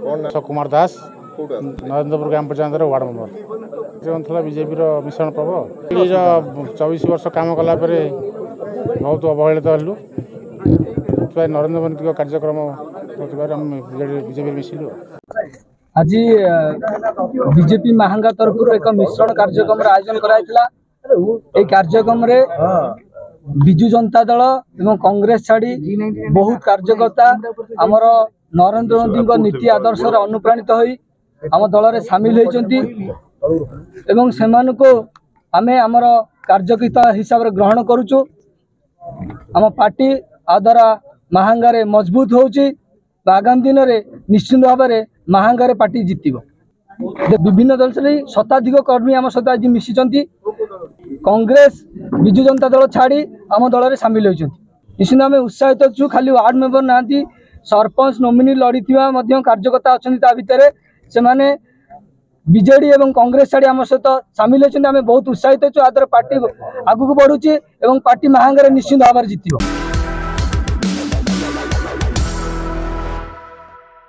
कुमार दास नरेंद्रपुर ग्राम panchayat ward member जो BJP मिश्रण पर्व 24 वर्ष काम कला बहुत अवहेलित हलु नरेंद्र मोदी कार्यक्रम बीजेपी मिशिलु। आज बीजेपी महांगा तरफ एक मिश्रण कार्यक्रम आयोजन कराइला। ए कार्यक्रम रे बिजु जनता दल एवं कांग्रेस छाड़ी बहुत कार्यकर्ता आमर नरेंद्र मोदी नीति आदर्श अनुप्राणित होई आम दल रे शामिल होइचंती एवं सेमान को आमे आमर कार्यकर्ता हिसाब रे ग्रहण करूचु। आम पार्टी आद्वारा महांगारे मजबूत होउची। आगामी दिन में निश्चिंत भाव में महांगारे पार्टी जितब। विभिन्न दल से शताधिक कर्मी आम सहित आज मिशिचंती। कांग्रेस बिजु जनता दल छाड़ी आम दल में सामिल होइचंती। निश्चिंत आम उत्साहित अच्छु। खाली वार्ड मेंबर नांती सरपंच नोमिनी लड़ी कार्यकर्ता अच्छा भितर से माने बीजेडी एवं कांग्रेस छाड़ी आम सहित सामिल होइचंती। आम बहुत उत्साहित अच्छु। आदर पार्टी आगू बढ़ुची एवं पार्टी महांगारे निश्चिंत भाव में जितब।